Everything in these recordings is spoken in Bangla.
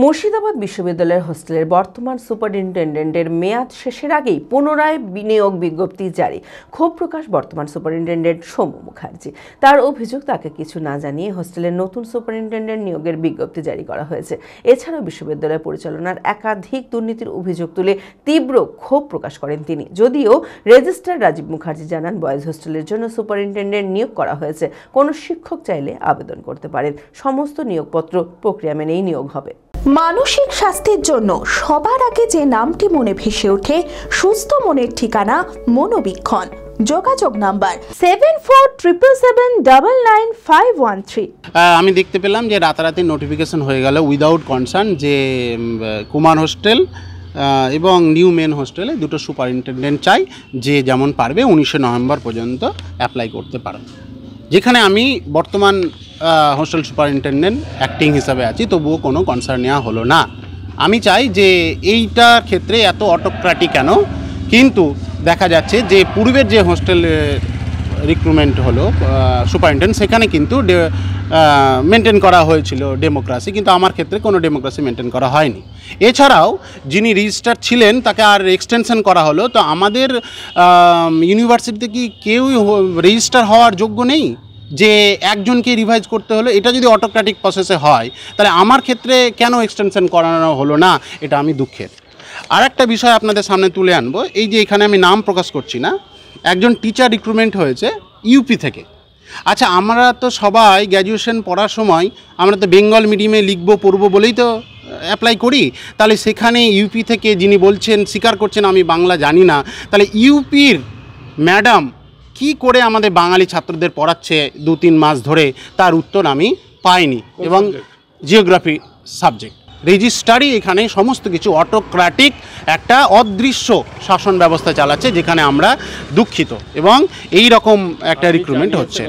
মুর্শিদাবাদ বিশ্ববিদ্যালয়ের হোস্টেলের বর্তমান সুপারিনটেন্ডেন্টের মেয়াদ শেষের আগেই পুনরায় বিনিয়োগ বিজ্ঞপ্তি জারি। ক্ষোভ প্রকাশ বর্তমান সুপারিনটেন্ডেন্ট সৌম্য মুখার্জি। তার অভিযোগ, তাকে কিছু না জানিয়ে হোস্টেলের নতুন সুপারিনটেন্ডেন্ট নিয়োগের বিজ্ঞপ্তি জারি করা হয়েছে। এছাড়াও বিশ্ববিদ্যালয় পরিচালনার একাধিক দুর্নীতির অভিযোগ তুলে তীব্র ক্ষোভ প্রকাশ করেন তিনি। যদিও রেজিস্ট্রার রাজীব মুখার্জি জানান, বয়েজ হোস্টেলের জন্য সুপারিনটেন্ডেন্ট নিয়োগ করা হয়েছে। কোনো শিক্ষক চাইলে আবেদন করতে পারেন। সমস্ত নিয়োগপত্র প্রক্রিয়া মেনেই নিয়োগ হবে। মানসিক স্বাস্থ্যের জন্য সবার আগে যে নামটি মনে ভেসে ওঠে, সুস্থ মনের ঠিকানা মনোবীক্ষণ। যোগাযোগ নাম্বার 7477799513। আমি দেখতে পেলাম যে রাতারাতি নোটিফিকেশন হয়ে গেল উইদাউট কনসার্ন যে কুমার হোস্টেল এবং নিউ মেন হোস্টেলে দুটো সুপারিনটেন্ডেন্ট চাই, যে যেমন পারবে 19 নভেম্বর পর্যন্ত অ্যাপ্লাই করতে পারবে। যেখানে আমি বর্তমান হোস্টেল সুপারিনটেন্ডেন্ট অ্যাক্টিং হিসাবে আছি, তবুও কোনো কনসার্ন নেওয়া হলো না। আমি চাই যে এইটার ক্ষেত্রে এত অটোক্র্যাটিক কেন, কিন্তু দেখা যাচ্ছে যে পূর্বের যে হোস্টেল রিক্রুটমেন্ট হলো সুপারিনটেন্ডেন্ট, সেখানে কিন্তু মেনটেন করা হয়েছিল ডেমোক্রেসি, কিন্তু আমার ক্ষেত্রে কোনো ডেমোক্রেসি মেনটেন করা হয়নি। এছাড়াও যিনি রেজিস্ট্রার ছিলেন তাকে আর এক্সটেনশন করা হলো। তো আমাদের ইউনিভার্সিটিতে কি কেউই রেজিস্ট্রার হওয়ার যোগ্য নেই যে একজনকে রিভাইজ করতে হলো? এটা যদি অটোক্র্যাটিক প্রসেসে হয়, তাহলে আমার ক্ষেত্রে কেন এক্সটেনশন করানো হলো না? এটা আমি দুঃখের। আর একটা বিষয় আপনাদের সামনে তুলে আনবো, এই যে এখানে আমি নাম প্রকাশ করছি না, একজন টিচার রিক্রুটমেন্ট হয়েছে ইউপি থেকে। আচ্ছা, আমরা তো সবাই গ্র্যাজুয়েশন পড়ার সময় আমরা তো বেঙ্গল মিডিয়ামে লিখবো পড়বো বলেই তো অ্যাপ্লাই করি। তাহলে সেখানে ইউপি থেকে যিনি বলছেন, স্বীকার করছেন আমি বাংলা জানি না, তাহলে ইউপির ম্যাডাম কি করে আমাদের বাঙালি ছাত্রদের পড়াচ্ছে 2-3 মাস ধরে, তার উত্তর আমি পাইনি। এবং জিওগ্রাফি সাবজেক্ট রেজিস্ট্রারই এখানে সমস্ত কিছু অটোক্র্যাটিক একটা অদৃশ্য শাসন ব্যবস্থা চালাচ্ছে, যেখানে আমরা দুঃখিত এবং এই রকম একটা রিক্রুটমেন্ট হচ্ছে।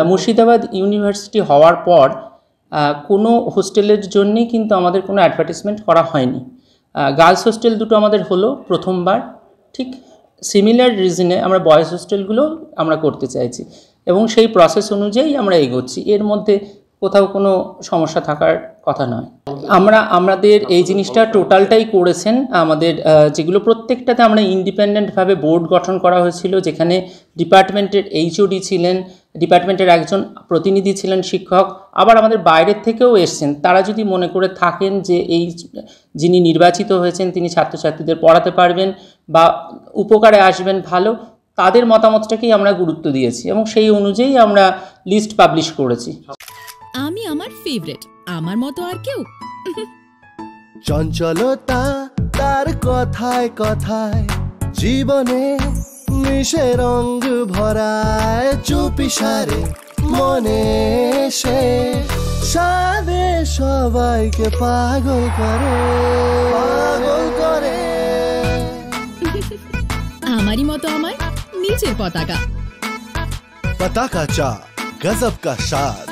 মুর্শিদাবাদ ইউনিভার্সিটি হওয়ার পর কোনো হোস্টেলের জন্যই কিন্তু আমাদের কোনো অ্যাডভার্টাইজমেন্ট করা হয়নি। গার্লস হোস্টেল দুটো আমাদের হলো প্রথমবার। ঠিক সিমিলার রিজনে আমরা বয়েজ হোস্টেলগুলো আমরা করতে চাইছি এবং সেই প্রসেস অনুযায়ী আমরা এগোচ্ছি। এর মধ্যে কোথাও কোনো সমস্যা থাকার কথা নয়। আমাদের এই জিনিসটা টোটালটাই করেছেন আমাদের, যেগুলো প্রত্যেকটাতে আমরা ইন্ডিপেন্ডেন্টভাবে বোর্ড গঠন করা হয়েছিল, যেখানে ডিপার্টমেন্টের এইচওডি ছিলেন, ডিপার্টমেন্টের একজন প্রতিনিধি ছিলেন শিক্ষক, আবার আমাদের বাইরের থেকেও এসছেন। তারা যদি মনে করে থাকেন যে এই যিনি নির্বাচিত হয়েছেন তিনি ছাত্রছাত্রীদের পড়াতে পারবেন বা উপকারে আসবেন, ভালো, তাদের মতামতটাকেই আমরা গুরুত্ব দিয়েছি এবং সেই অনুযায়ী আমরা লিস্ট পাবলিশ করেছি। আমি আমার ফেভারিট, আমার মতো আর কেউ? চঞ্চলতা তার কথায় কথায় জীবনে মিশে রঙ ভরায়, চুপি সারে মনে সে সাদে সবাইকে পাগল করে, পাগল করে। আমারই মতো আমার নিচের পতাকা। পতাকা চা, গজব কা স্বাদ।